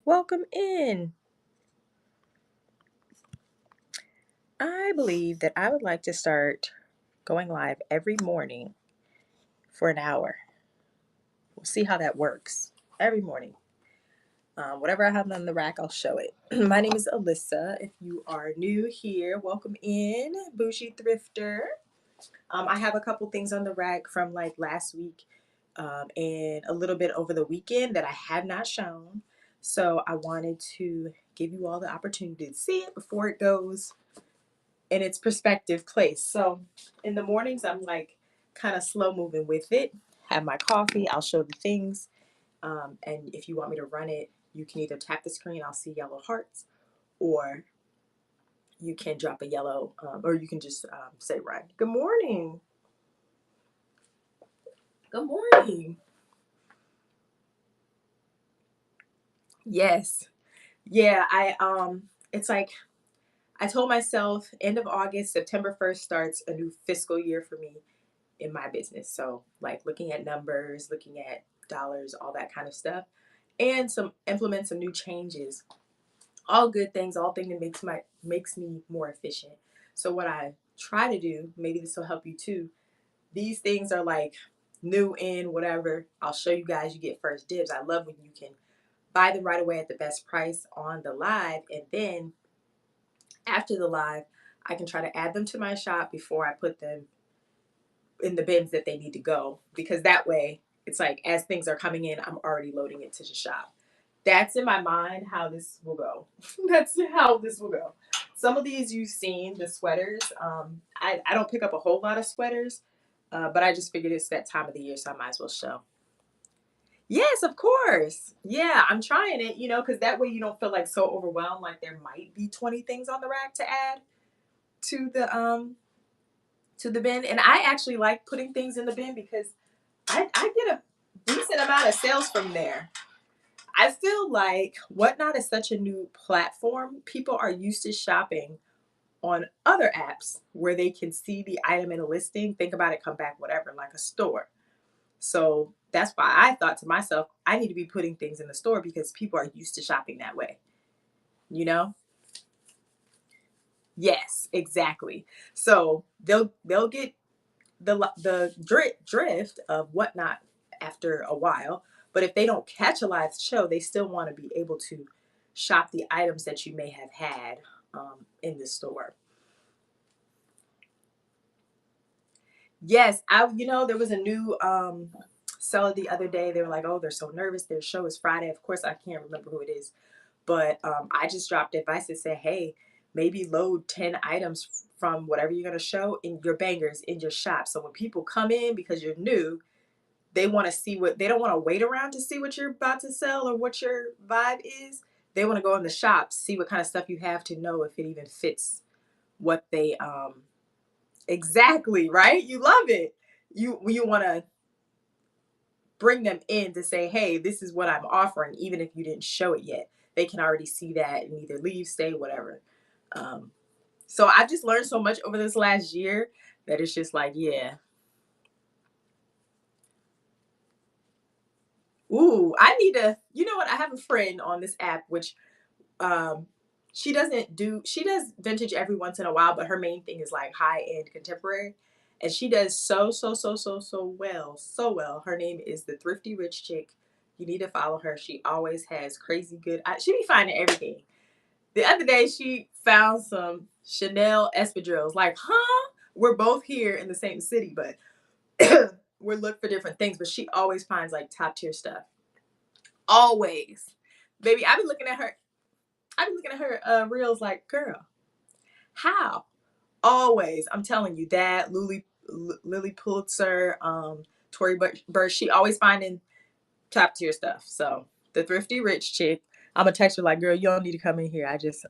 Welcome in. I believe that I would like to start going live every morning for an hour. We'll see how that works. Every morning. Whatever I have on the rack, I'll show it. My name is Alyssa. If you are new here, welcome in, Bougie Thrifter. I have a couple things on the rack from like last week and a little bit over the weekend that I have not shown. So I wanted to give you all the opportunity to see it before it goes in its perspective place. So in the mornings, I'm like kind of slow moving with it. Have my coffee, I'll show the things. And if you want me to run it, you can either tap the screen, I'll see yellow hearts, or you can drop a yellow, or you can just say run. Good morning. Good morning. Yes. Yeah, it's like I told myself end of August, September 1st starts a new fiscal year for me in my business. So like looking at numbers, looking at dollars, all that kind of stuff, and some implement some new changes. All good things, all things that makes me more efficient. So what I try to do, maybe this will help you too. These things are like new in whatever. I'll show you guys. You get first dibs. I love when you can buy them right away at the best price on the live, and then after the live, I can try to add them to my shop before I put them in the bins that they need to go, because that way it's like as things are coming in, I'm already loading it to the shop. That's in my mind how this will go. That's how this will go. Some of these you've seen, the sweaters. I don't pick up a whole lot of sweaters, but I just figured it's that time of the year, so I might as well show. Yes, of course. Yeah, I'm trying it, because that way you don't feel like so overwhelmed, like there might be 20 things on the rack to add to the bin. And I actually like putting things in the bin because I get a decent amount of sales from there. I feel like Whatnot is such a new platform. People are used to shopping on other apps where they can see the item in a listing, think about it, come back, whatever, like a store. So that's why I thought to myself, I need to be putting things in the store because people are used to shopping that way. You know? Yes, exactly. So they'll get the drift of Whatnot after a while. But if they don't catch a live show, they still want to be able to shop the items that you may have had in the store. Yes, there was a new seller the other day. They were like, "Oh, they're so nervous. Their show is Friday." Of course, I can't remember who it is, but I just dropped advice and said, "Hey, maybe load 10 items from whatever you're gonna show in your bangers in your shop. So when people come in because you're new, they want to see what they don't want to wait around to see what you're about to sell or what your vibe is. They want to go in the shop, see what kind of stuff you have to know if it even fits what they exactly, right? You love it. You want to bring them in to say, "Hey, this is what I'm offering," even if you didn't show it yet. They can already see that and either leave, stay, whatever. Um, so I've just learned so much over this last year that it's just like, yeah. Ooh, I need to, you know what? I have a friend on this app, which um she does vintage every once in a while, but her main thing is like high end contemporary, and she does so well. Her name is the Thrifty Rich Chick. You need to follow her. She always has crazy good, she be finding everything. The other day she found some Chanel espadrilles, like, huh, we're both here in the same city, but we're looking for different things, but she always finds like top tier stuff, always. Baby, I've been looking at her reels like, girl, how? Always. I'm telling you that Lily Pulitzer, Tory Burch, she always finding top tier stuff. So the Thrifty Rich Chick, I'm gonna text her like, girl, you don't need to come in here. I just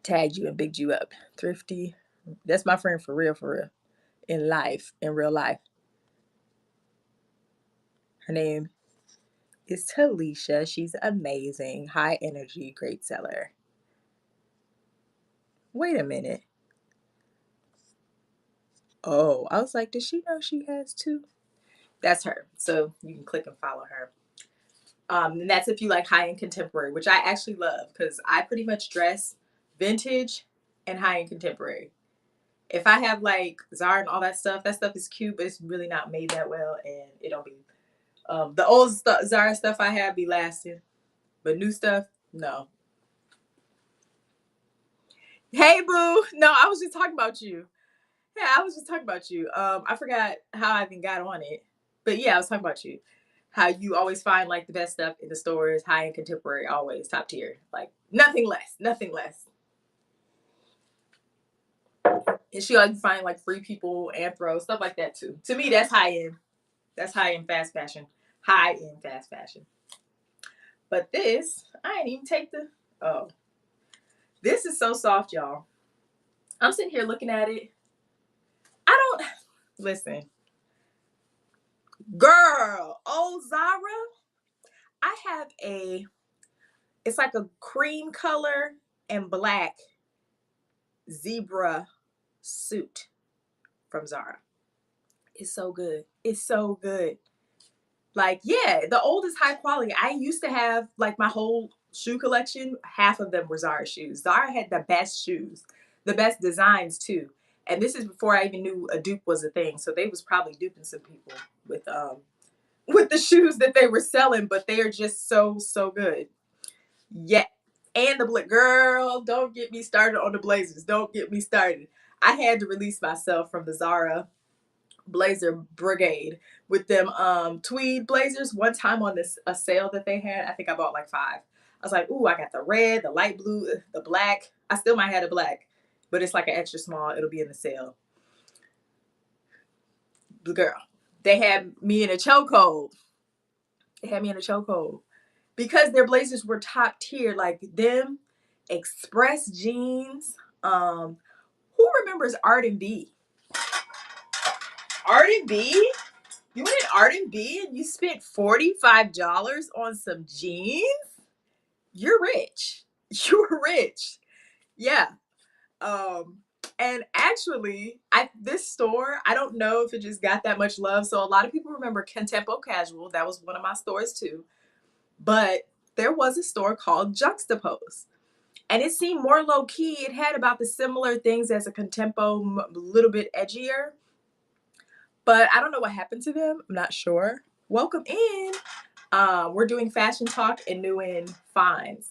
tagged you and bigged you up. Thrifty. That's my friend for real. In life, in real life. Her name is Talisha. She's amazing. High energy, great seller. Wait a minute. Oh, I was like, does she know she has two? That's her. So you can click and follow her. And that's if you like high-end contemporary, which I actually love because I pretty much dress vintage and high-end contemporary. If I have like Zara and all that stuff is cute, but it's really not made that well, and it don't be. The old Zara stuff I have be lasting, but new stuff, no. Hey, boo. No, I was just talking about you. Yeah, I was just talking about you. I forgot how I even got on it, but yeah, I was talking about you. How you always find like the best stuff in the stores, high end contemporary, always top tier. Like nothing less, nothing less. And she like find like free people, Anthro, stuff like that too. To me, that's high end. That's high end fast fashion. High end fast fashion. But this, I ain't even take the. Oh, this is so soft, y'all. I'm sitting here looking at it. I don't listen, girl. Oh, Zara. I have a. It's like a cream color and black zebra suit from Zara. It's so good. It's so good. Like, yeah, the old is high quality. I used to have like my whole shoe collection, half of them were Zara shoes. Zara had the best shoes, the best designs too. And this is before I even knew a dupe was a thing. So they was probably duping some people with the shoes that they were selling, but they are just so good. Yeah. And the girl, don't get me started on the blazers. Don't get me started. I had to release myself from the Zara blazer brigade with them tweed blazers. One time on this a sale that they had, I think I bought like 5. I was like, ooh, I got the red, the light blue, the black. I still might have the black, but it's like an extra small. It'll be in the sale. The girl, they had me in a chokehold. They had me in a chokehold because their blazers were top tier, like them express jeans. Who remembers Art and B? Art and B? You went in Art and B and you spent $45 on some jeans? You're rich. You're rich. Yeah. Um and actually, this store, I don't know if it just got that much love. So a lot of people remember Contempo Casual. That was one of my stores too. But there was a store called Juxtapose. And it seemed more low key. It had about the similar things as a Contempo, a little bit edgier. But I don't know what happened to them. I'm not sure. Welcome in. We're doing fashion talk and new in finds.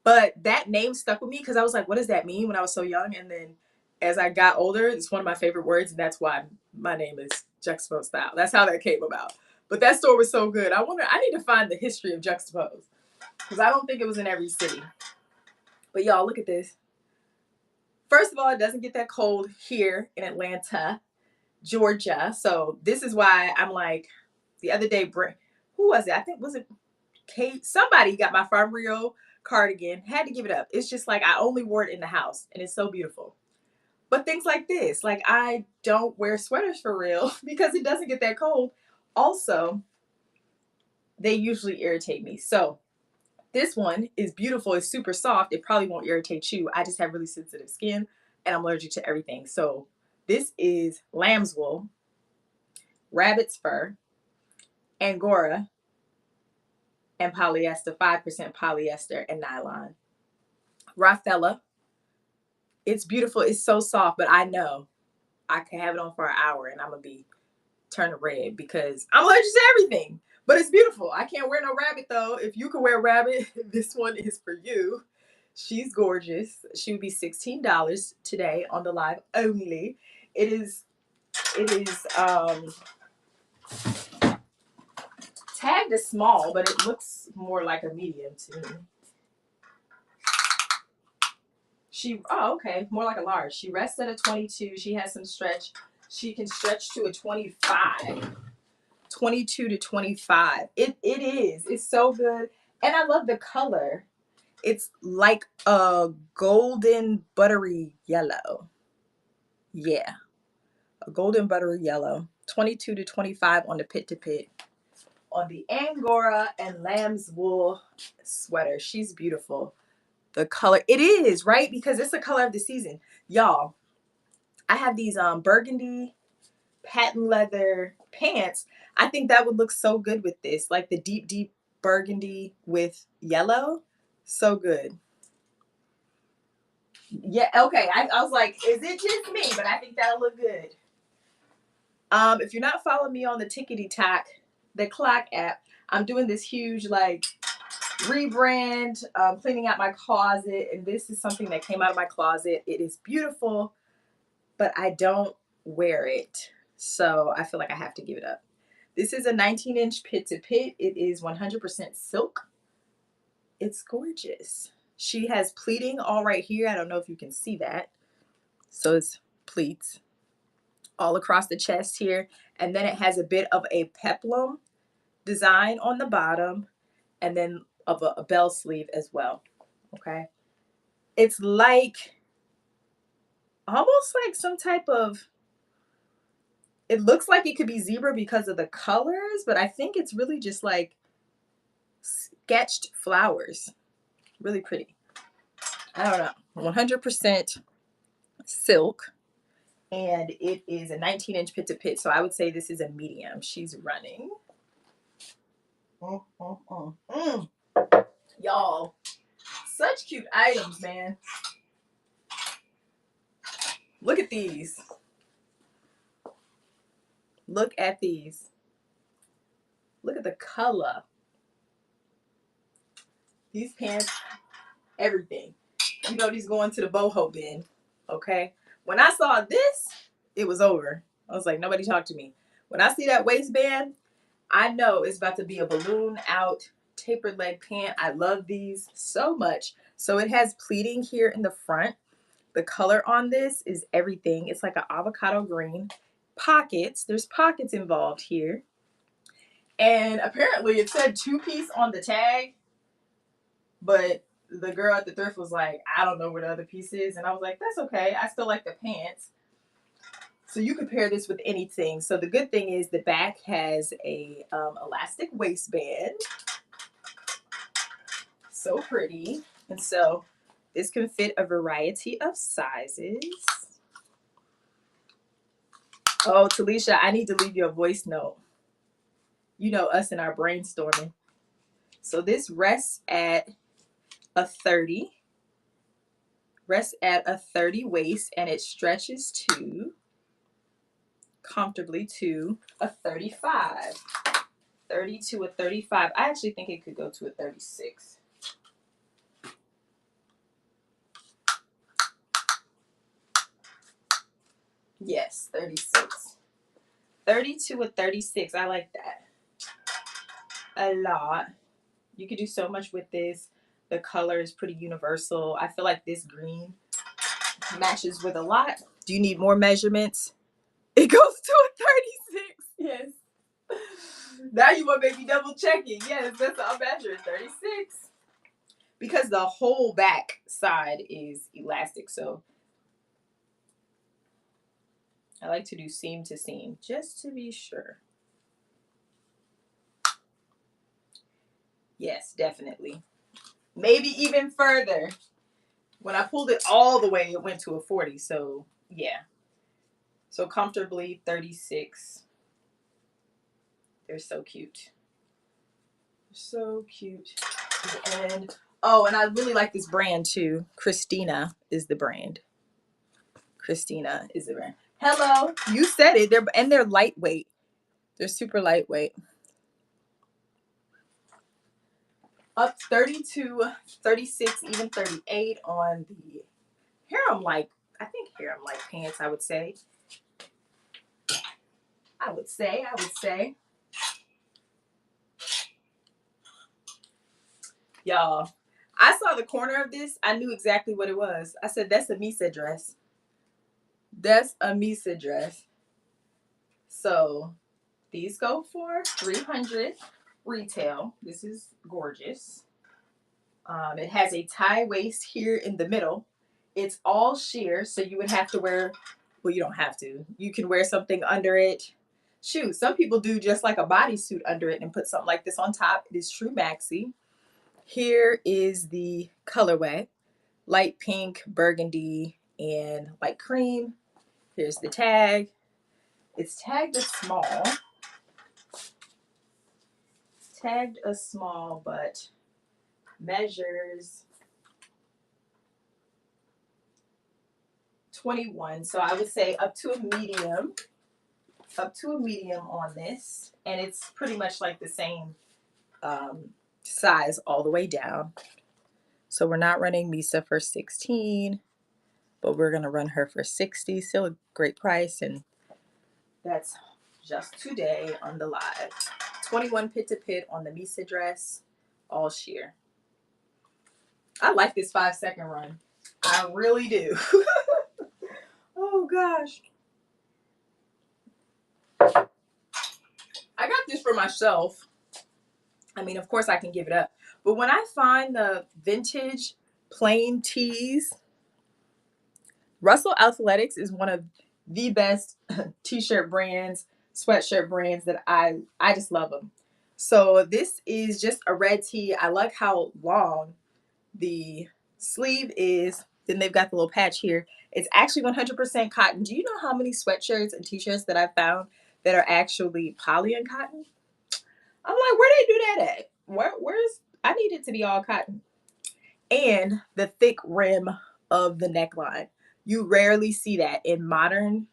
But that name stuck with me because I was like, what does that mean when I was so young? And then as I got older, it's one of my favorite words, and that's why my name is Juxtapose Style. That's how that came about. But that store was so good. I need to find the history of Juxtapose because I don't think it was in every city. But y'all, look at this. First of all, it doesn't get that cold here in Atlanta, Georgia. So this is why I'm like, the other day, who was it? I think, was it Kate? Somebody got my Farm Rio cardigan. Had to give it up. It's just like I only wore it in the house, and it's so beautiful. But things like this, like I don't wear sweaters for real because it doesn't get that cold. Also, they usually irritate me. So this one is beautiful. It's super soft. It probably won't irritate you. I just have really sensitive skin and I'm allergic to everything. So this is lamb's wool, rabbit's fur, Angora, and polyester, 5% polyester and nylon. Raffella. It's beautiful. It's so soft, but I know I can have it on for an hour and I'm going to be turning red because I'm allergic to everything. But it's beautiful. I can't wear no rabbit though. If you can wear rabbit, this one is for you. She's gorgeous. She would be $16 today on the live only. It is tagged as small, but it looks more like a medium to me. Okay, more like a large. She rests at a 22. She has some stretch. She can stretch to a 25. 22 to 25. It is. It's so good. And I love the color. It's like a golden buttery yellow. Yeah, a golden buttery yellow. 22 to 25 on the pit to pit. On the Angora and lamb's wool sweater. She's beautiful. The color, it is, right? Because it's the color of the season. Y'all, I have these burgundy patent leather pants. I think that would look so good with this, like the deep burgundy with yellow. So good. Yeah, okay. I was like, is it just me? But I think that'll look good. If you're not following me on the Tickety Tock, the Clock app, I'm doing this huge like rebrand, cleaning out my closet, and this is something that came out of my closet. It is beautiful, but I don't wear it, so I feel like I have to give it up. This is a 19-inch pit to pit. It is 100% silk. It's gorgeous. She has pleating all right here. I don't know if you can see that. So it's pleats all across the chest here, and then it has a bit of a peplum design on the bottom, and then of a bell sleeve as well. Okay, it's like almost like some type of, it looks like it could be zebra because of the colors, but I think it's really just like sketched flowers. Really pretty. I don't know. 100% silk, and it is a 19-inch pit to pit, so I would say this is a medium. She's running. Y'all, such cute items, man. Look at these. Look at these. Look at the color. These pants, everything. You know these going to the boho bin. Okay? When I saw this, it was over. I was like, nobody talk to me. When I see that waistband, I know it's about to be a balloon out tapered leg pant. I love these so much. So it has pleating here in the front. The color on this is everything. It's like an avocado green. Pockets. There's pockets involved here. And apparently it said 2-piece on the tag, but the girl at the thrift was like, I don't know where the other piece is. And I was like, that's okay. I still like the pants. So you could pair this with anything. So the good thing is the back has a elastic waistband. So pretty. And so this can fit a variety of sizes. Oh, Talisha, I need to leave you a voice note. You know us and our brainstorming. So this rests at a 30. Rests at a 30 waist, and it stretches to comfortably to a 35. 30 to a 35. I actually think it could go to a 36. Yes, 36. 30 to a 36. I like that a lot. You could do so much with this. The color is pretty universal. I feel like this green matches with a lot. Do you need more measurements? It goes to a 36. Yes. Now you want to make me double check it. Yes, that's all measured. 36. Because the whole back side is elastic. So I like to do seam to seam just to be sure. Yes, definitely. Maybe even further. When I pulled it all the way, it went to a 40. So yeah. So comfortably 36. They're so cute. So cute. And oh, and I really like this brand too. Christina is the brand. Christina is the brand. Hello. You said it. They're lightweight. They're super lightweight. Up 30 to 36, even 38 on the harem like, I think harem like pants, I would say. I would say. Y'all, I saw the corner of this. I knew exactly what it was. I said, that's a Misa dress. That's a Misa dress. So these go for $300 retail. This is gorgeous. It has a tie waist here in the middle. It's all sheer, so you would have to wear, well, you don't have to. You can wear something under it. Shoot, some people do just like a bodysuit under it and put something like this on top. It is true maxi. Here is the colorway. Light pink, burgundy, and light cream. Here's the tag. It's tagged as small. tagged a small, but measures 21. So I would say up to a medium on this. And it's pretty much like the same size all the way down. So we're not running Misa for 16, but we're going to run her for 60. Still a great price. And that's just today on the live. 21 pit to pit on the Misa dress, all sheer. I like this 5-second run. I really do. Oh gosh. I got this for myself. I mean, of course I can give it up. But when I find the vintage plain tees, Russell Athletics is one of the best t-shirt brands, sweatshirt brands that I just love them. So this is just a red tee. I like how long the sleeve is. Then they've got the little patch here. It's actually 100% cotton. Do you know how many sweatshirts and t-shirts that I found that are actually poly and cotton? I'm like, where they do that at? Where's I need it to be all cotton. And the thick rim of the neckline. You rarely see that in modern,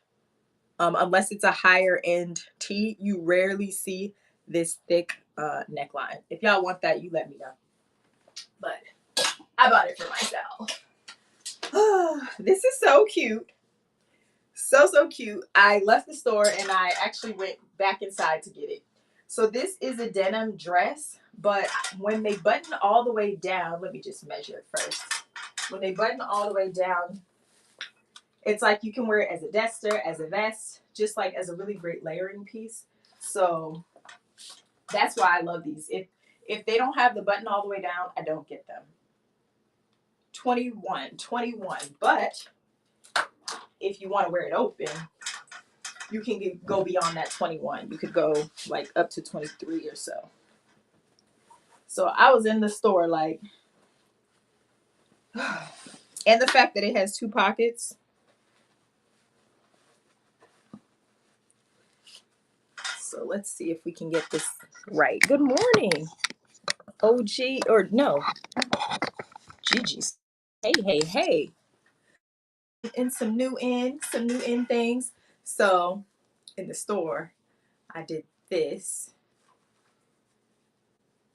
unless it's a higher end tee, you rarely see this thick neckline. If y'all want that, you let me know. But I bought it for myself. This is so cute. So cute. I left the store and I actually went back inside to get it. So this is a denim dress, but when they button all the way down, let me just measure it first. When they button all the way down, it's like you can wear it as a duster, as a vest, just like as a really great layering piece. So that's why I love these. If they don't have the button all the way down, I don't get them. 21. But if you want to wear it open, you can go beyond that 21. You could go like up to 23 or so. So I was in the store like, and the fact that it has 2 pockets. So let's see if we can get this right. Good morning, OG, or no, Gigi's. Hey. And some new in things. So in the store, I did this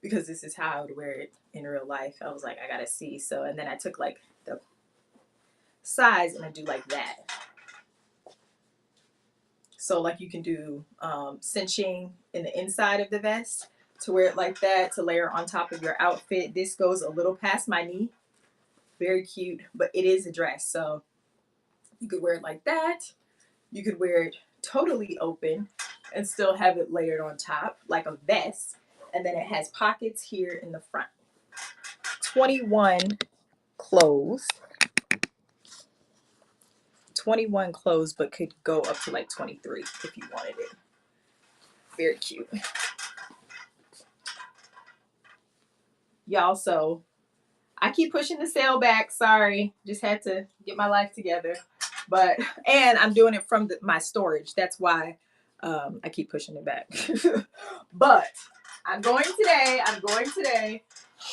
because this is how I would wear it in real life. I was like, I gotta see. So, and then I took like the size and I do like that. So like you can do cinching in the inside of the vest to wear it like that, to layer on top of your outfit. This goes a little past my knee. Very cute, but it is a dress. So you could wear it like that. You could wear it totally open and still have it layered on top like a vest. And then it has pockets here in the front. 21 closed. 21 closed, but could go up to like 23 if you wanted it. Very cute. Y'all, so I keep pushing the sale back. Sorry, just had to get my life together. But, and I'm doing it from my storage. That's why I keep pushing it back. But I'm going today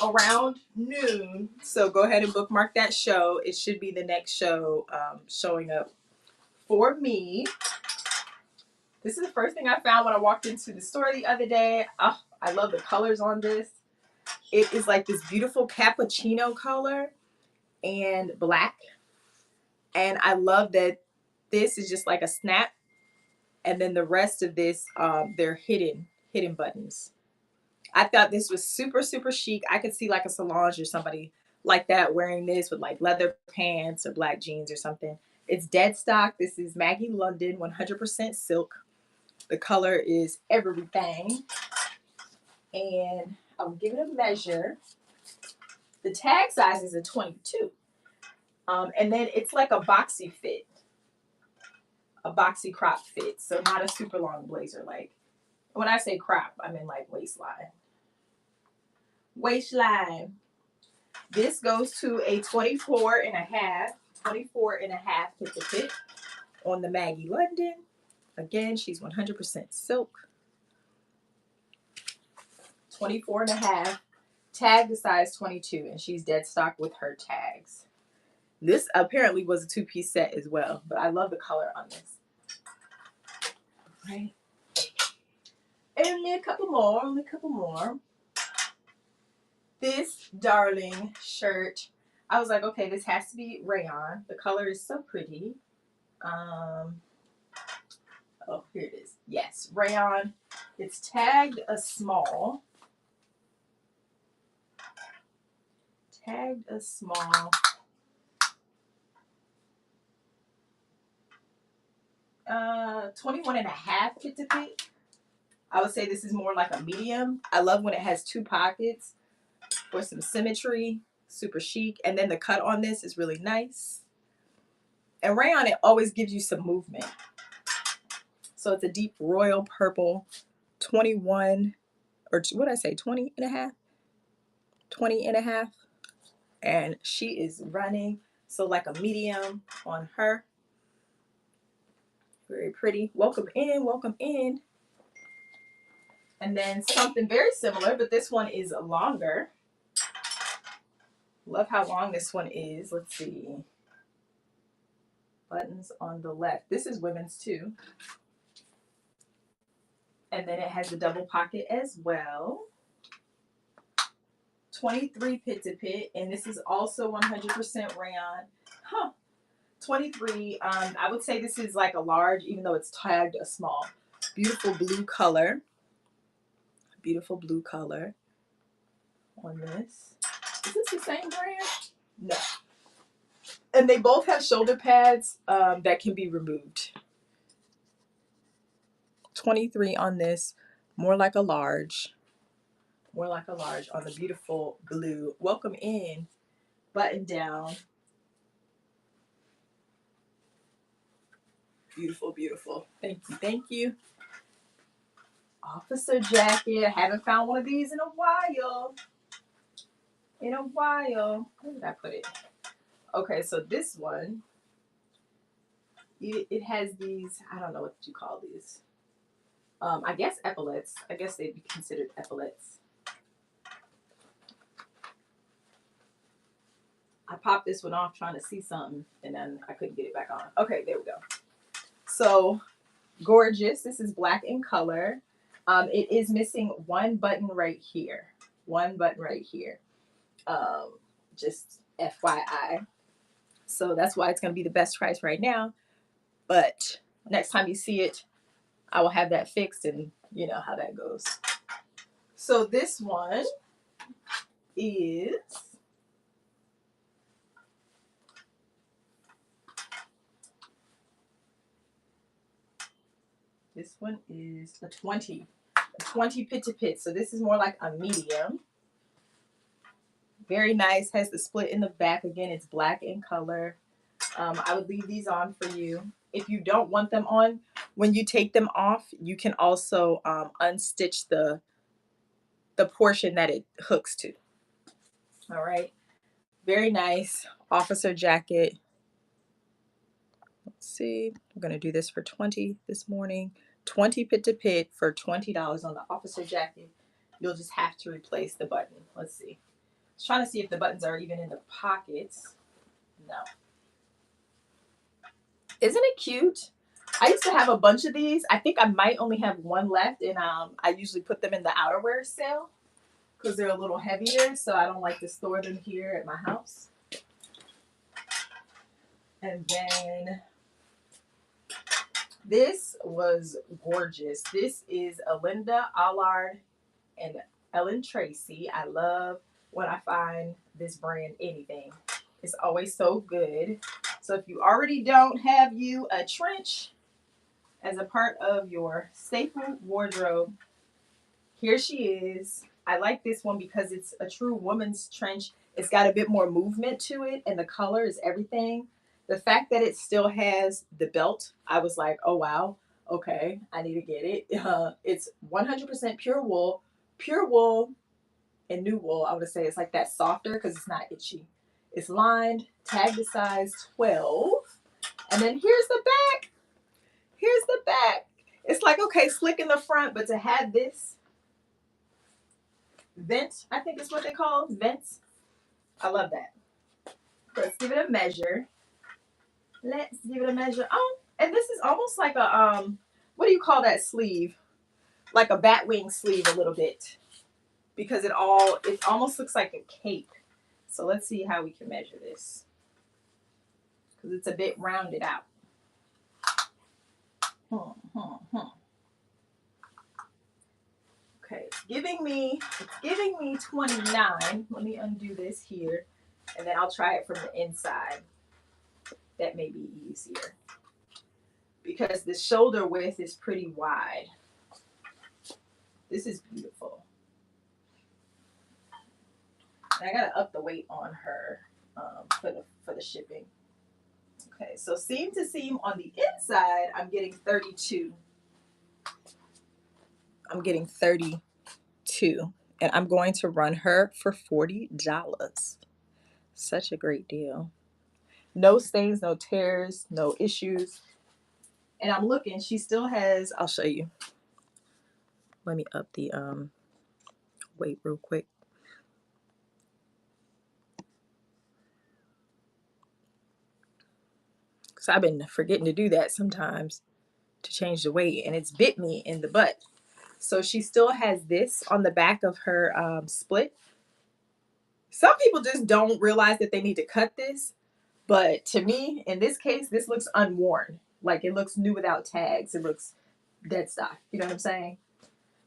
around noon. So go ahead and bookmark that show. It should be the next show showing up for me. This is the first thing I found when I walked into the store the other day. Oh, I love the colors on this. It is like this beautiful cappuccino color and black. And I love that this is just like a snap. And then the rest of this, they're hidden buttons. I thought this was super chic. I could see like a Solange or somebody like that wearing this with like leather pants or black jeans or something. It's dead stock. This is Maggie London, 100% silk. The color is everything. And I'll give it a measure. The tag size is a 22. And then it's like a boxy fit. A boxy crop fit. So not a super long blazer. Like when I say crop, I mean like waistline. Waistline. This goes to a 24 and a half hip to fit on the Maggie London. Again, she's 100% silk. 24 and a half, tagged a size 22, and she's dead stock with her tags. This apparently was a two-piece set as well, but I love the color on this. Right. Only a couple more. This darling shirt, I was like, okay, this has to be rayon. The color is so pretty. Oh, here it is. Yes, rayon. It's tagged a small. Tagged a small. 21 and a half fit to fit. I would say this is more like a medium. I love when it has two pockets for some symmetry. Super chic. And then the cut on this is really nice. And rayon, it always gives you some movement. So it's a deep royal purple, 21, or what did I say, 20 and a half? 20 and a half. And she is running, so like a medium on her. Very pretty. Welcome in, welcome in. And then something very similar, but this one is longer. Love how long this one is. Let's see. Buttons on the left. This is women's too. And then it has the double pocket as well. 23 pit to pit, and this is also 100% rayon. 23. I would say this is like a large, even though it's tagged a small. Beautiful blue color. Beautiful blue color on this. Is this the same brand? No. And they both have shoulder pads that can be removed. 23 on this, more like a large. More like a large on the beautiful blue. Welcome in. Button down. Beautiful, beautiful. Thank you, thank you. Officer jacket. I haven't found one of these in a while. Where did I put it? Okay, so this one, it has these, I don't know what you call these. I guess epaulets. I guess they'd be considered epaulets. I popped this one off trying to see something, and then I couldn't get it back on. Okay, there we go. So, gorgeous. This is black in color. It is missing one button right here. One button right here. Just FYI. So that's why it's going to be the best price right now. But next time you see it, I will have that fixed, and you know how that goes. So this one is a 20. A 20 pit to pit. So this is more like a medium. Very nice. Has the split in the back. Again, it's black in color. I would leave these on for you. If you don't want them on, when you take them off, you can also unstitch the portion that it hooks to. All right. Very nice. Officer jacket. Let's see. I'm going to do this for 20 this morning. 20 pit to pit for $20 on the officer jacket. You'll just have to replace the button. Let's see. I was trying to see if the buttons are even in the pockets. No. Isn't it cute? I used to have a bunch of these. I think I might only have one left, and I usually put them in the outerwear sale because they're a little heavier, so I don't like to store them here at my house. And then this was gorgeous. This is Alinda Allard and Ellen Tracy. I love when I find this brand anything. It's always so good. So if you already don't have you a trench as a part of your staple wardrobe, here she is. I like this one because it's a true woman's trench. It's got a bit more movement to it, and the color is everything. The fact that it still has the belt, I was like, oh wow, okay, I need to get it. It's 100% pure wool. Pure wool and new wool, I would say it's like that softer because it's not itchy. It's lined, tagged to size 12. And then here's the back. Here's the back. It's like, okay, slick in the front, but to have this, Vent, I think is what they call vents. I love that. Let's give it a measure. Let's give it a measure. Oh, and this is almost like a what do you call that sleeve? Like a bat wing sleeve a little bit. Because it almost looks like a cape. So let's see how we can measure this. Because it's a bit rounded out. Okay, it's giving me 29. Let me undo this here. And then I'll try it from the inside. That may be easier. Because the shoulder width is pretty wide. This is beautiful. And I gotta up the weight on her for the shipping. Okay, so seam to seam on the inside, I'm getting 32. I'm getting 32. And I'm going to run her for $40. Such a great deal. No stains, no tears, no issues. And I'm looking, she still has, I'll show you. Let me up the weight real quick. Because I've been forgetting to do that sometimes to change the weight, and it's bit me in the butt. So she still has this on the back of her split. Some people just don't realize that they need to cut this. But to me, in this case, this looks unworn. Like it looks new without tags. It looks dead stock. You know what I'm saying?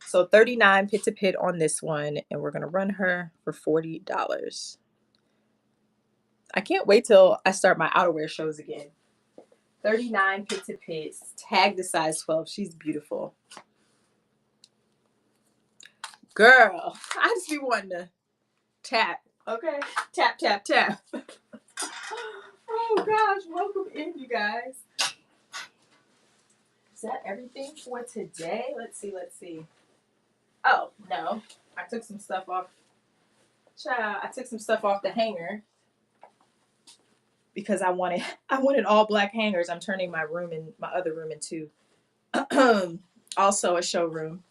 So 39 pit to pit on this one, and we're gonna run her for $40. I can't wait till I start my outerwear shows again. 39 pit to pits, tag the size 12. She's beautiful. Girl, I just be wanting to tap, okay? Tap, tap, tap. Oh gosh, welcome in, you guys. Is that everything for today? Let's see. Oh, no. I took some stuff off. Child, I took some stuff off the hanger because I wanted all black hangers. I'm turning my other room into also a showroom,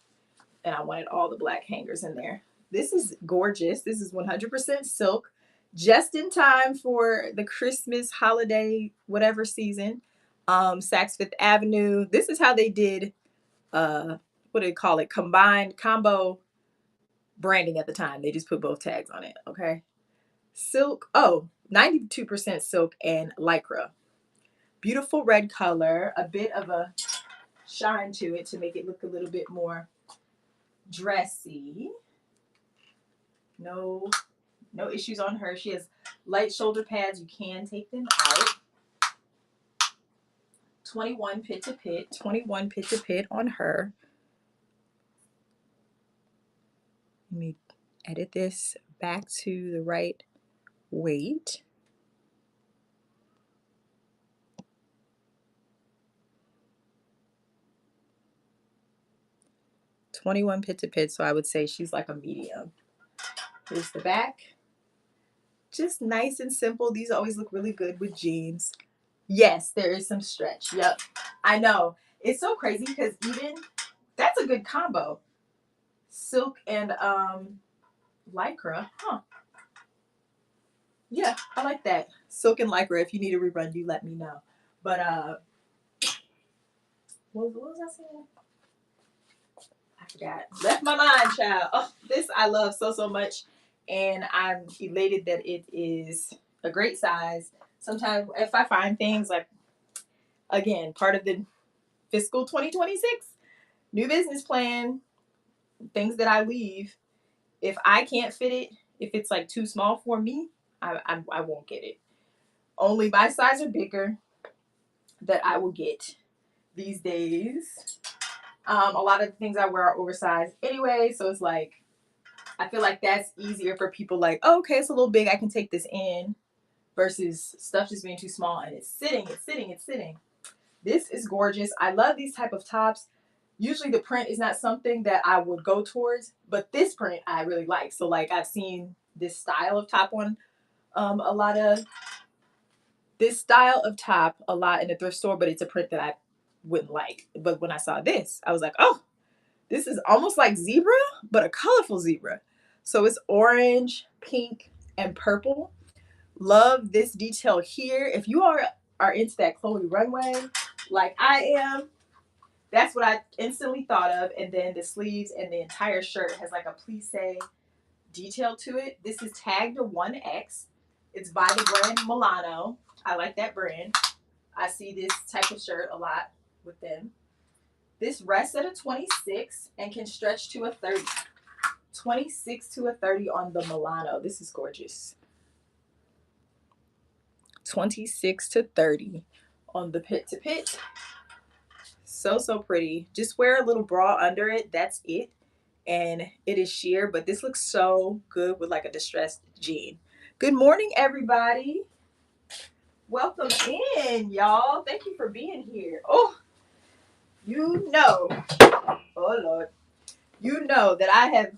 and I wanted all the black hangers in there. This is gorgeous. This is 100% silk, just in time for the Christmas holiday whatever season. Saks Fifth Avenue. This is how they did what do they call it? Combined combo branding at the time. They just put both tags on it, okay? Silk, 92% silk and lycra. Beautiful red color, a bit of a shine to it to make it look a little bit more dressy. No issues on her. She has light shoulder pads. You can take them out. 21 pit to pit on her. Let me edit this back to the right weight. .21 pit to pit, so I would say she's like a medium. Here's the back. Just nice and simple. These always look really good with jeans. Yes, there is some stretch. Yep, I know. It's so crazy because even that's a good combo. Silk and lycra. Huh. Yeah, I like that. Silk and lycra. If you need a rerun, you let me know. But what was I saying? I forgot. Left my mind, child. Oh, this I love so much. And I'm elated that it is a great size. Sometimes if I find things like, again, part of the fiscal 2026 new business plan, things that I leave, if I can't fit it, if it's like too small for me, I won't get it. Only my size or bigger that I will get these days. A lot of the things I wear are oversized anyway, so it's like I feel like that's easier for people like, oh, okay, it's a little big, I can take this in, versus stuff just being too small and it's sitting. This is gorgeous. I love these type of tops. Usually the print is not something that I would go towards, but this print I really like. So like I've seen this style of top on a lot in the thrift store, but it's a print that I wouldn't like. But when I saw this, I was like, oh, this is almost like zebra, but a colorful zebra. So it's orange, pink, and purple. Love this detail here. If you are into that Chloe runway like I am, that's what I instantly thought of. And then the sleeves and the entire shirt has like a plissé detail to it. This is tagged to 1X. It's by the brand Milano. I like that brand. I see this type of shirt a lot with them. This rests at a 26 and can stretch to a 30. 26 to a 30 on the Milano. This is gorgeous. 26 to 30 on the Pit to Pit. So pretty. Just wear a little bra under it. That's it. And it is sheer, but this looks so good with like a distressed jean. Good morning, everybody. Welcome in, y'all. Thank you for being here. Oh, oh Lord, you know that I have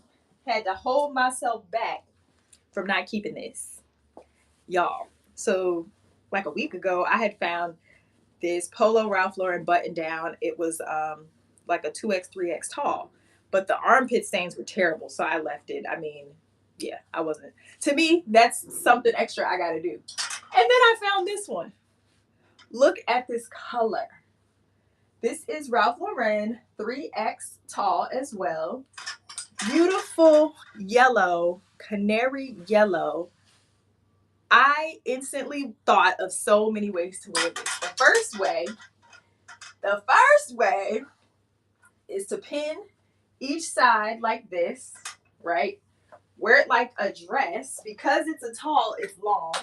had to hold myself back from not keeping this, y'all. So like a week ago, I had found this Polo Ralph Lauren button down. It was like a 2X, 3X tall, but the armpit stains were terrible, so I left it. I mean, yeah, I wasn't. To me, that's something extra I got to do. And then I found this one. Look at this color. This is Ralph Lauren 3X tall as well. Beautiful yellow, canary yellow. I instantly thought of so many ways to wear this. The first way is to pin each side like this, right? Wear it like a dress. Because it's a tall, it's long.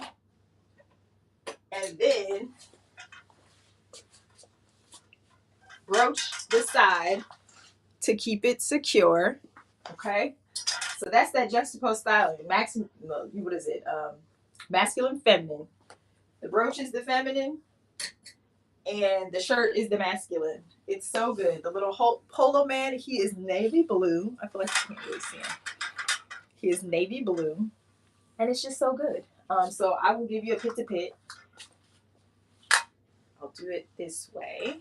And then broach the side to keep it secure. Okay? So that's that juxtaposed styling. What is it? Masculine, feminine. The brooch is the feminine, and the shirt is the masculine. It's so good. The little polo man, he is navy blue. I feel like you can't really see him. He is navy blue, and it's just so good. So I will give you a Pit to Pit. I'll do it this way.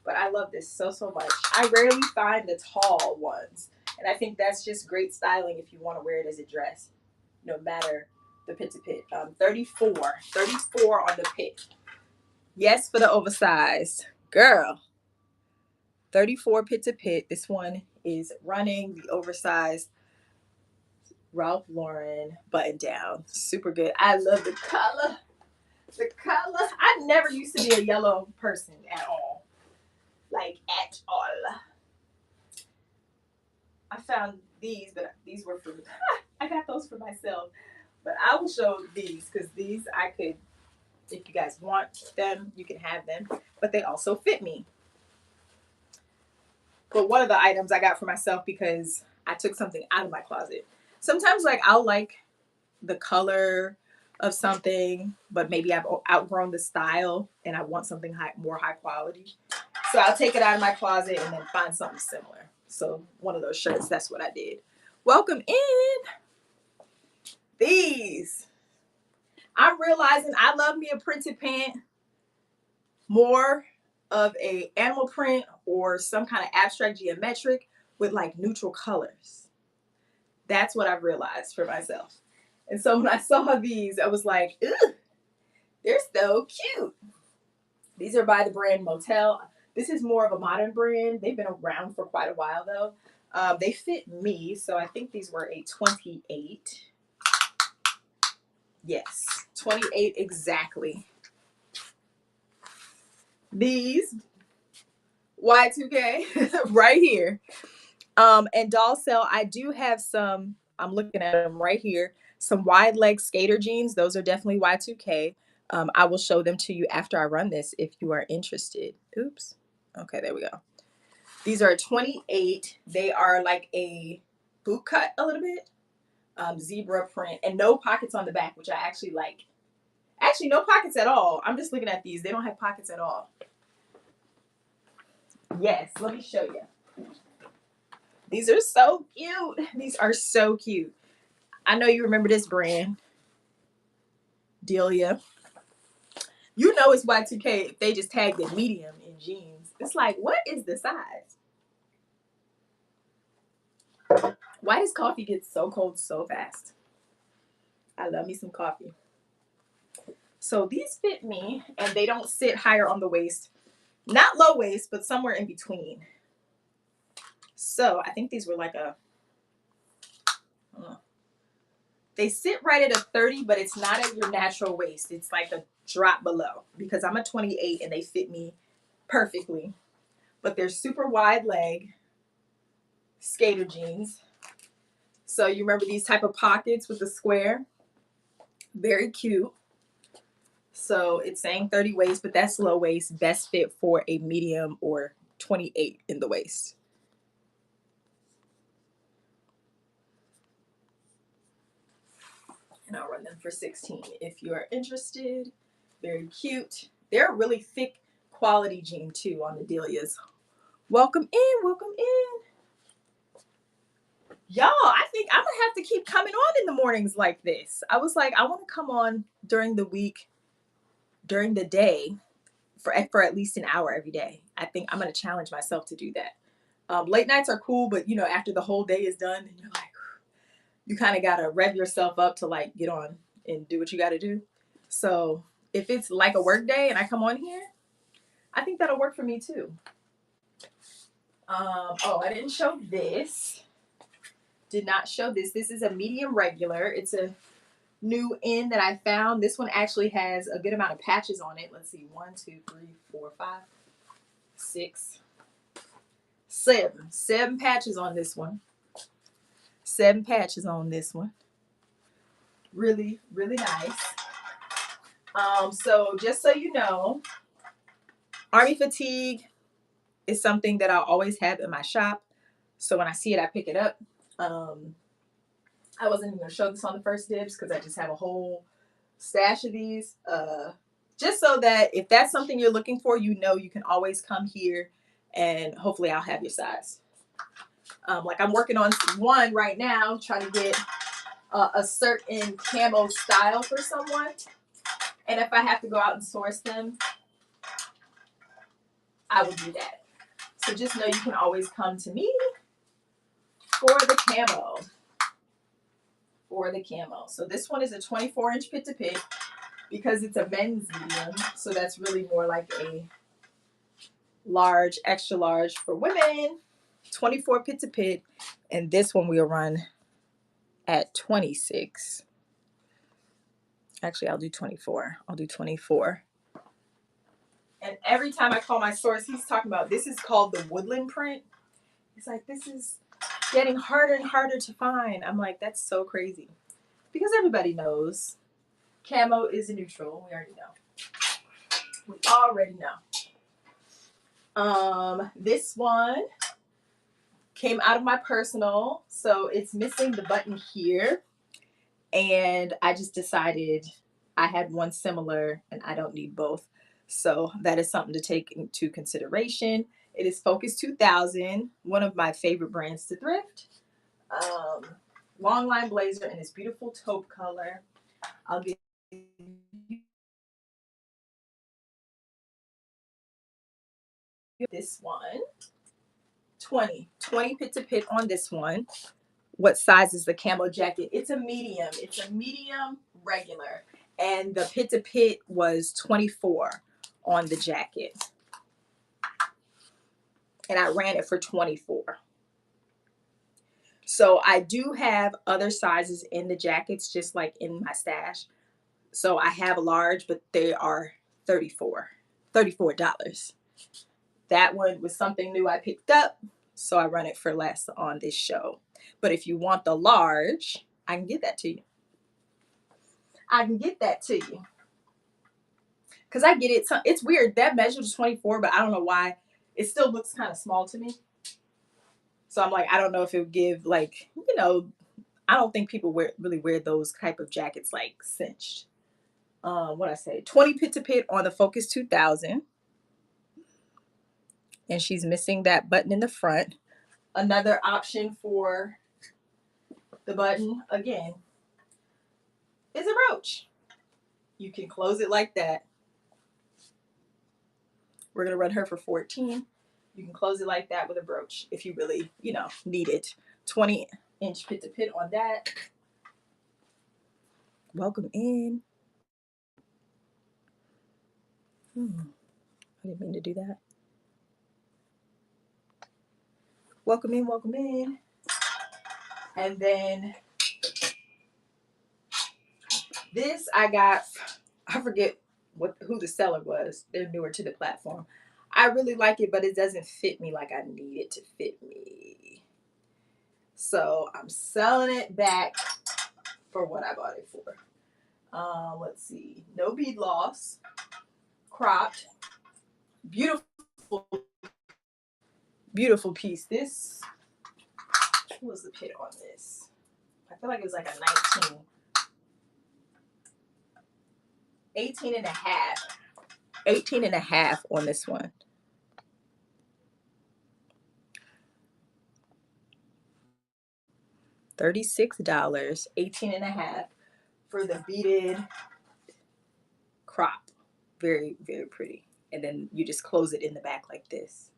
But I love this so much. I rarely find the tall ones, and I think that's just great styling if you want to wear it as a dress, no matter the Pit to Pit. 34 on the Pit. Yes, for the oversized. Girl. 34 Pit to Pit. This one is running the oversized Ralph Lauren button down. Super good. I love the color. The color. I never used to be a yellow person at all. Like, at all. I found these, but these were for I got those for myself. But I will show these because these I could, if you guys want them, you can have them. But they also fit me. But one of the items I got for myself because I took something out of my closet. Sometimes like I'll like the color of something, but maybe I've outgrown the style and I want something more high quality. So I'll take it out of my closet and then find something similar. So one of those shirts, that's what I did. Welcome in. These. I'm realizing I love me a printed pant more of a animal print or some kind of abstract geometric with like neutral colors. That's what I've realized for myself. And so when I saw these, I was like, ugh, they're so cute. These are by the brand Motel. This is more of a modern brand. They've been around for quite a while though. They fit me, so I think these were a 28. Yes, 28 exactly. These Y2K right here. And Doll Cell, I do have some, I'm looking at them right here, some wide leg skater jeans. Those are definitely Y2K. I will show them to you after I run this if you are interested. Oops. Okay, there we go. These are 28. They are like a boot cut a little bit. Zebra print and no pockets on the back, which I actually like. Actually, no pockets at all. I'm just looking at these. They don't have pockets at all. Yes, let me show you. These are so cute. These are so cute. I know you remember this brand. Delia. You know it's Y2K if they just tagged it medium in jeans. It's like, what is the size? Why does coffee get so cold so fast? I love me some coffee. So these fit me, and they don't sit higher on the waist. Not low waist, but somewhere in between. So I think these were like a, they sit right at a 30, but it's not at your natural waist. It's like a drop below because I'm a 28 and they fit me perfectly. But they're super wide leg skater jeans. So you remember these type of pockets with the square? Very cute. So it's saying 30 waist, but that's low waist. Best fit for a medium or 28 in the waist. And I'll run them for 16 if you're interested. Very cute. They're a really thick quality jean too on the Delias. Welcome in, welcome in. Y'all, I think I'm gonna have to keep coming on in the mornings like this. I was like, I want to come on during the week, during the day, for at least an hour every day. I think I'm gonna challenge myself to do that. Late nights are cool, but you know, after the whole day is done, and you're like, you kind of gotta rev yourself up to like get on and do what you gotta do. So if it's like a work day and I come on here, I think that'll work for me too. Oh, I didn't show this. Did not show this. This is a medium regular. It's a new in that I found. This one actually has a good amount of patches on it. Let's see, 1, 2, 3, 4, 5, 6, 7. 7 patches on this one. 7 patches on this one. Really, really nice. So just so you know, army fatigue is something that I'll always have in my shop. So when I see it, I pick it up. I wasn't even going to show this on the first dibs because I just have a whole stash of these. Just so that if that's something you're looking for, you know you can always come here and hopefully I'll have your size. Like I'm working on one right now, trying to get a certain camo style for someone. And if I have to go out and source them, I would do that. So just know you can always come to me for the camo. For the camo. So this one is a 24-inch pit to pit because it's a men's medium. So that's really more like a large, extra large for women. 24 pit to pit. And this one we'll run at 26. Actually, I'll do 24. I'll do 24. And every time I call my source, he's talking about this is called the woodland print. He's like, this is getting harder and harder to find. I'm like, that's so crazy. Because everybody knows camo is a neutral. We already know. We already know. This one came out of my personal. So it's missing the button here. And I just decided I had one similar and I don't need both. So that is something to take into consideration. It is Focus 2000, one of my favorite brands to thrift. Long line blazer in this beautiful taupe color. I'll give you this one. 20 pit to pit on this one. What size is the camo jacket? It's a medium. It's a medium regular. And the pit to pit was 24 on the jacket. And I ran it for 24. So I do have other sizes in the jackets, just like in my stash. So I have a large, but they are $34. That one was something new I picked up, so I run it for less on this show. But if you want the large, I can get that to you. I can get that to you. Because I get it. It's weird. That measure is 24, but I don't know why. It still looks kind of small to me. So I'm like, I don't know if it would give, like, you know, I don't think people really wear those type of jackets like cinched. What I say? 20 pit to pit on the Focus 2000. And she's missing that button in the front. Another option for the button, again, is a brooch. You can close it like that. We're going to run her for 14. You can close it like that with a brooch if you really, you know, need it. 20. inch pit to pit on that. Welcome in. I didn't mean to do that. Welcome in, welcome in. And then this I got, I forget who the seller was. They're newer to the platform. I really like it, but it doesn't fit me like I need it to fit me. So I'm selling it back for what I bought it for. Let's see. No bead loss. Cropped. Beautiful, beautiful piece. This, what was the pit on this? I feel like it was like a 19. 18 and a half. 18 and a half on this one. $36, 18 and a half for the beaded crop. Very, very pretty. And then you just close it in the back like this.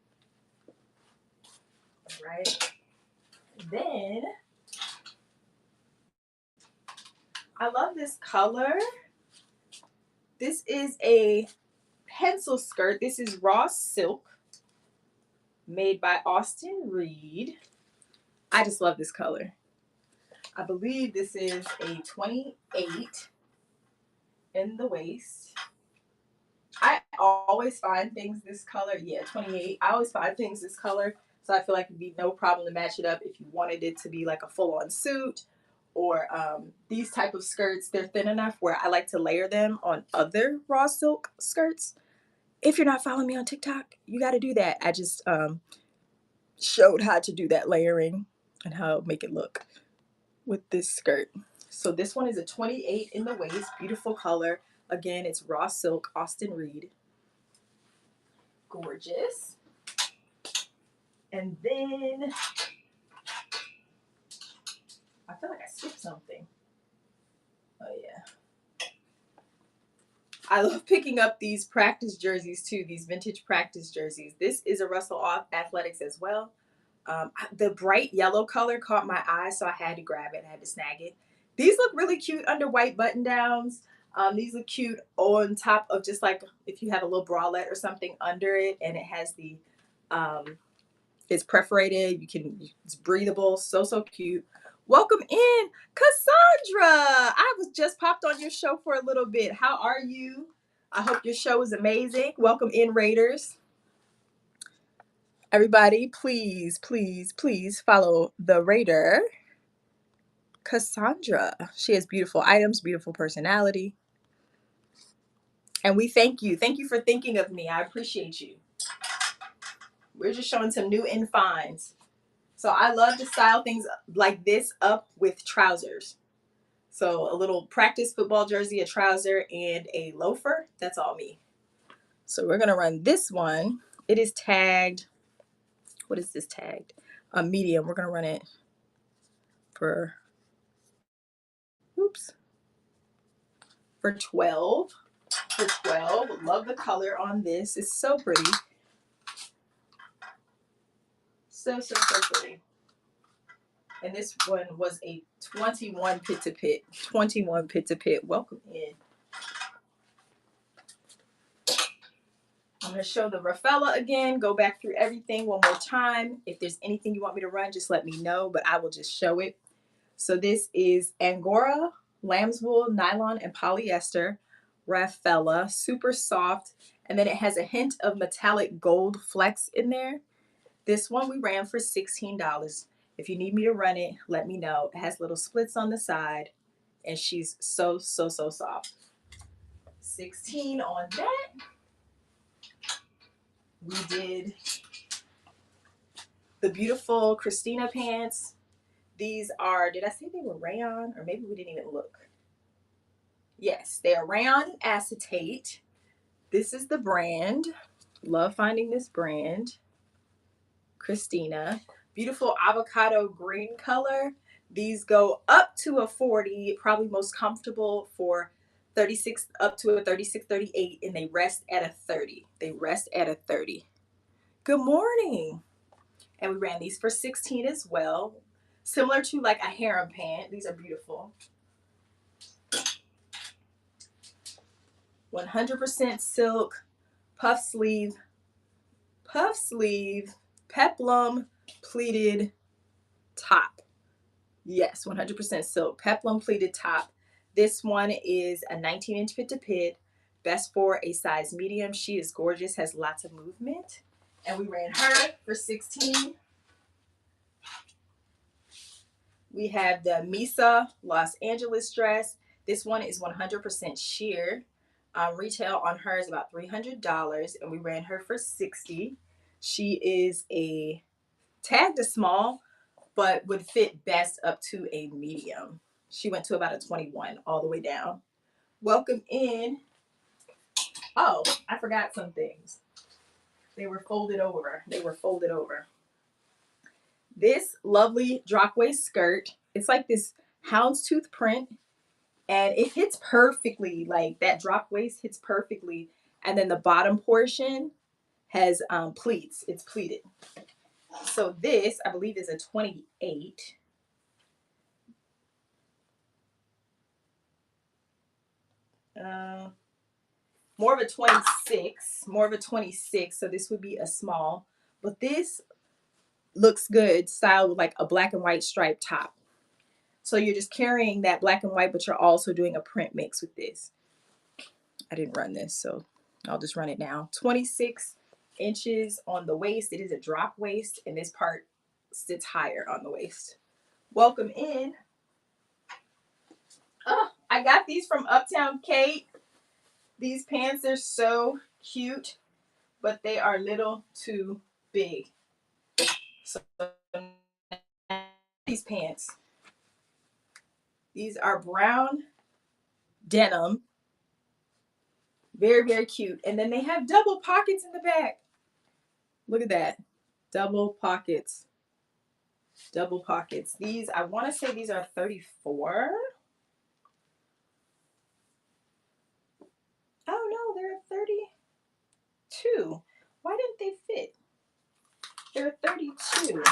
All right. Then I love this color. This is a pencil skirt. This is raw silk made by Austin Reed. I just love this color. I believe this is a 28 in the waist. I always find things this color. Yeah, 28. I always find things this color. So I feel like it'd be no problem to match it up if you wanted it to be like a full-on suit, or these type of skirts. They're thin enough where I like to layer them on other raw silk skirts. If you're not following me on TikTok, you got to do that. I just showed how to do that layering and how to make it look with this skirt. So this one is a 28 in the waist. Beautiful color. Again, it's raw silk, Austin Reed. Gorgeous. And then I feel like I skipped something. Oh yeah. I love picking up these practice jerseys too, these vintage practice jerseys. This is a Russell Athletics as well. The bright yellow color caught my eye, so I had to grab it. I had to snag it. These look really cute under white button downs. These look cute on top of just like if you have a little bralette or something under it, and it has the it's perforated. It's breathable. So cute. Welcome in, Cassandra. I was just popped on your show for a little bit. How are you? I hope your show is amazing. Welcome in, Raiders. Everybody, please follow the Raider, Cassandra. She has beautiful items, beautiful personality. And we thank you. Thank you for thinking of me. I appreciate you. We're just showing some new in finds. So I love to style things like this up with trousers. So a little practice football jersey, a trouser, and a loafer. That's all me. So we're going to run this one. It is tagged. What is this tagged? Medium. We're going to run it for, for 12. For 12. Love the color on this. It's so pretty. So pretty. And this one was a 21 pit to pit. 21 pit to pit. Welcome in. I'm going to show the Raffella again. Go back through everything one more time. If there's anything you want me to run, just let me know, but I will just show it. So this is Angora, lambswool, nylon, and polyester Raffella. Super soft. And then it has a hint of metallic gold flecks in there. This one we ran for $16. If you need me to run it, let me know. It has little splits on the side, and she's so soft. 16 on that. We did the beautiful Christina pants. These are, did I say they were rayon? Or maybe we didn't even look. Yes, they are rayon acetate. This is the brand. Love finding this brand. Christina. Beautiful avocado green color. These go up to a 40, probably most comfortable for 36, up to a 36, 38, and they rest at a 30. They rest at a 30. Good morning. And we ran these for 16 as well. similar to like a harem pant. These are beautiful. 100% silk, puff sleeve, peplum pleated top. Yes, 100% silk, peplum pleated top. This one is a 19-inch fit to pit, best for a size medium. She is gorgeous, has lots of movement. And we ran her for $16. We have the Misa Los Angeles dress. This one is 100% sheer. Retail on her is about $300, and we ran her for $60. She is a tagged a small, but would fit best up to a medium. She went to about a 21 all the way down. Welcome in. Oh, I forgot some things. They were folded over. This lovely drop waist skirt. It's like this houndstooth print, and it hits perfectly. Like that drop waist hits perfectly, and then the bottom portion has pleats. It's pleated. So this, I believe, is a 28. More of a 26. So this would be a small, but this looks good styled with like a black and white striped top. So you're just carrying that black and white, but you're also doing a print mix with this. I didn't run this, so I'll just run it now. 26 inches on the waist. It is a drop waist, and this part sits higher on the waist. Welcome in. Oh, I got these from Uptown Kate. These pants are so cute, but they are a little too big. So these pants. These are brown denim. Very, very cute. And then they have double pockets in the back. Look at that. Double pockets. These, I want to say these are 34. Oh no, they're 32. Why didn't they fit? They're 32.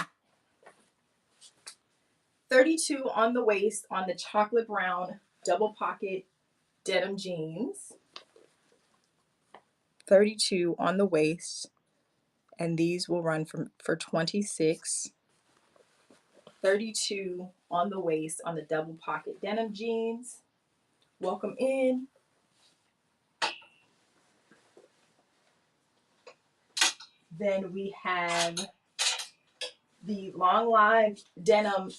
32 on the waist on the chocolate brown double pocket denim jeans. 32 on the waist, and these will run for 26. 32 on the waist on the double pocket denim jeans. Welcome in. Then we have the long line denim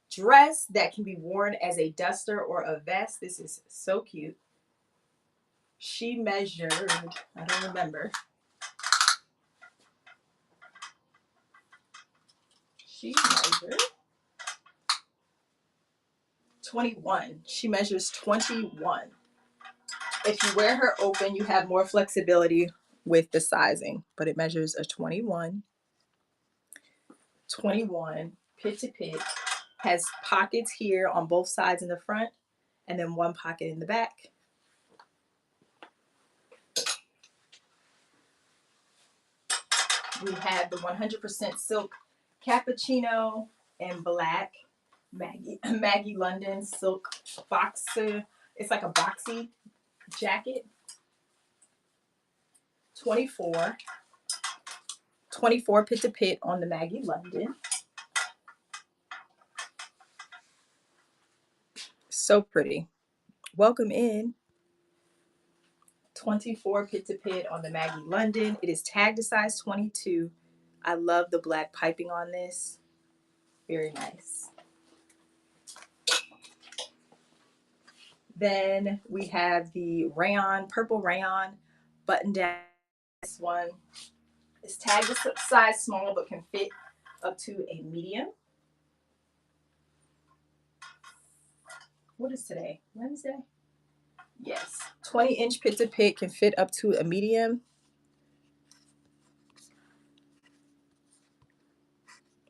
dress that can be worn as a duster or a vest. This is so cute. She measured, I don't remember. She measured 21. She measures 21. If you wear her open, you have more flexibility with the sizing, but it measures a 21. 21 pit to pit, has pockets here on both sides in the front, and then one pocket in the back. We have the 100% silk cappuccino and black Maggie London silk boxer. It's like a boxy jacket. 24 pit to pit on the Maggie London. So pretty. Welcome in. 24 pit to pit on the Maggie London. It is tagged to size 22. I love the black piping on this. Very nice. Then we have the rayon, purple rayon button down. This one is tagged to size small but can fit up to a medium. What is today? Wednesday? Yes. 20-inch pit to pit can fit up to a medium.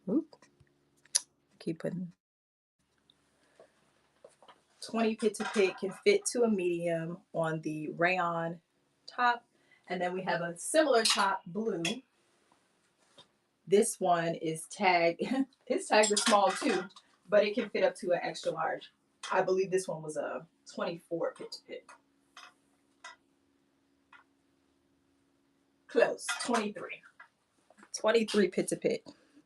Oop. Keep putting 20 pit to pit can fit to a medium on the rayon top. And then we have a similar top, blue. This one is tagged, it's tagged with small too, but it can fit up to an extra large. I believe this one was a 24 pit to pit. Close, 23. 23 pit to pit.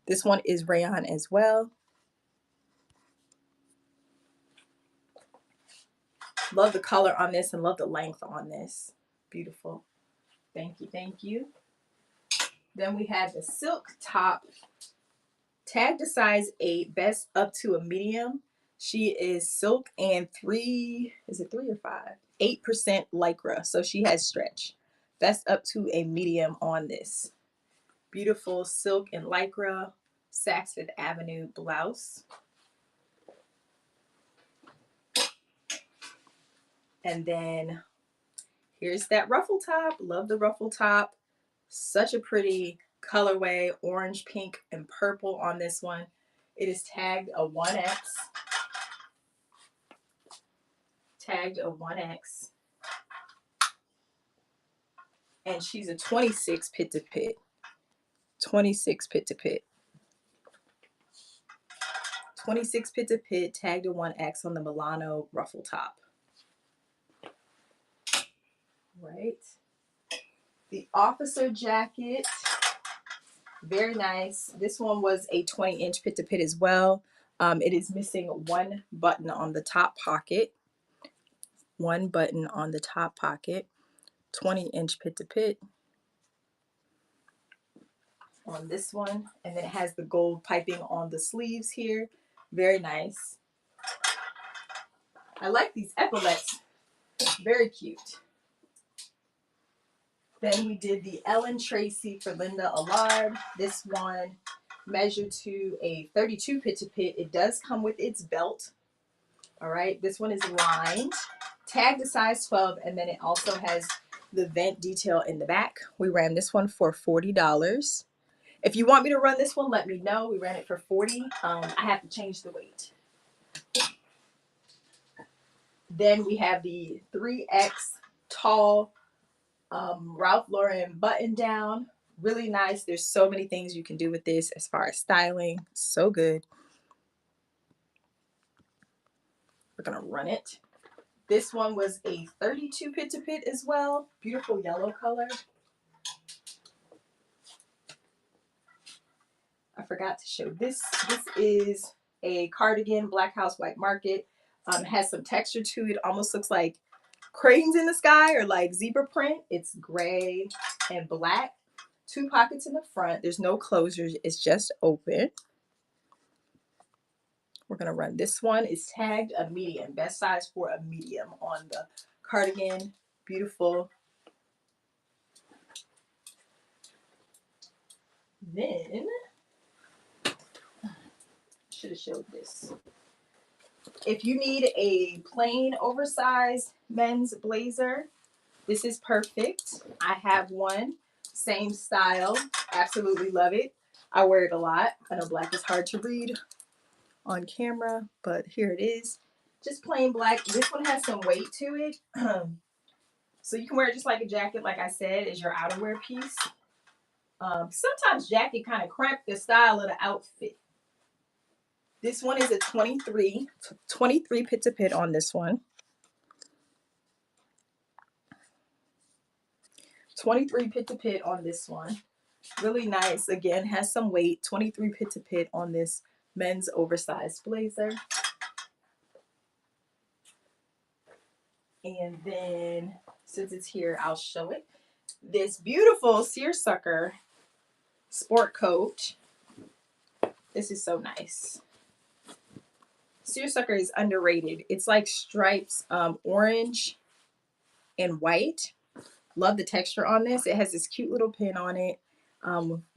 This one is rayon as well. Love the color on this and love the length on this. Beautiful. Thank you, thank you. Then we have the silk top, tagged to size 8, best up to a medium. She is silk and 3, is it 3 or 5? 8% lycra, so she has stretch. Best up to a medium on this. Beautiful silk and lycra Saks Fifth Avenue blouse. And then here's that ruffle top. Love the ruffle top. Such a pretty colorway, orange, pink, and purple on this one. It is tagged a 1X. Tagged a 1X. And she's a 26 pit to pit. 26 pit to pit. 26 pit to pit, tagged a 1X on the Milano ruffle top. Right. The officer jacket, very nice. This one was a 20-inch pit to pit as well. It is missing one button on the top pocket. One button on the top pocket. 20-inch pit to pit on this one. And then it has the gold piping on the sleeves here. Very nice. I like these epaulets. Very cute. Then we did the Ellen Tracy for Linda Allard. This one measured to a 32 pit to pit. It does come with its belt. All right, this one is lined, tagged to size 12, and then it also has the vent detail in the back. We ran this one for $40. If you want me to run this one, let me know. We ran it for $40. I have to change the weight. Then we have the 3X tall Ralph Lauren button down. Really nice. There's so many things you can do with this as far as styling. So good. We're gonna run it. This one was a 32 pit to pit as well. Beautiful yellow color. I forgot to show this. This is a cardigan, Black House White Market. Has some texture to it. Almost looks like cranes in the sky or like zebra print. It's gray and black. 2 pockets in the front. There's no closures. It's just open. We're going to run this one. It's tagged a medium. Best size for a medium on the cardigan. Beautiful. Then, should have showed this. If you need a plain oversized men's blazer, this is perfect. I have one. Same style. Absolutely love it. I wear it a lot. I know black is hard to read on camera, but here it is. Just plain black. This one has some weight to it. So you can wear it just like a jacket, like I said, as your outerwear piece. Sometimes jacket kind of cramp the style of the outfit. This one is a 23 pit to pit on this one. 23 pit to pit on this one. Really nice. Again, has some weight. 23 pit to pit on this men's oversized blazer. And then, since it's here, I'll show it. This beautiful seersucker sport coat. This is so nice. Seersucker is underrated. It's like stripes, orange and white. Love the texture on this. It has this cute little pin on it,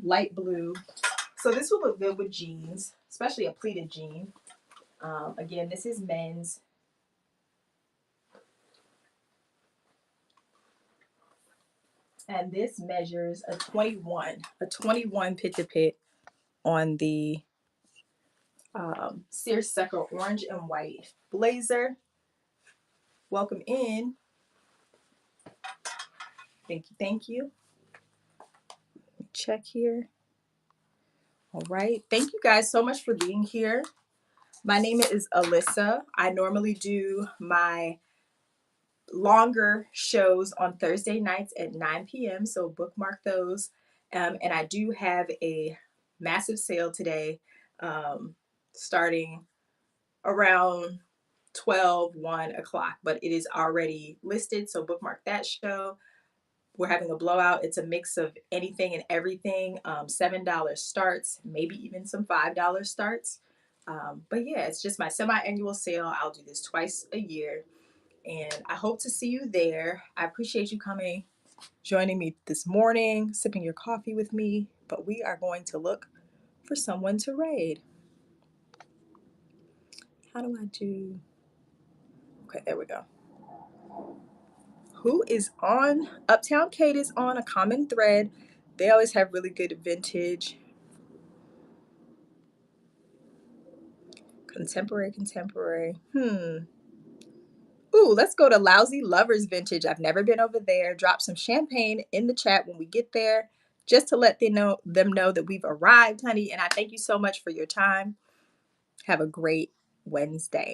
light blue. So this will look good with jeans, especially a pleated jean. Again, this is men's. And this measures a 21 pit to pit on the seersucker orange and white blazer. Welcome in. Thank you, thank you. Check here. All right. Thank you guys so much for being here. My name is Alyssa. I normally do my longer shows on Thursday nights at 9 p.m. So bookmark those. And I do have a massive sale today, starting around 1 o'clock, but it is already listed. So bookmark that show. We're having a blowout. It's a mix of anything and everything. $7 starts, maybe even some $5 starts. But yeah, it's just my semi annual sale. I'll do this twice a year. And I hope to see you there. I appreciate you coming, joining me this morning, sipping your coffee with me. But we are going to look for someone to raid. How do I do? Okay, there we go. Who is on? Uptown Kate is on, a common thread. They always have really good vintage. Contemporary. Ooh, let's go to Lousy Lovers Vintage. I've never been over there. Drop some champagne in the chat when we get there, just to let them know that we've arrived, honey. And I thank you so much for your time. Have a great Wednesday.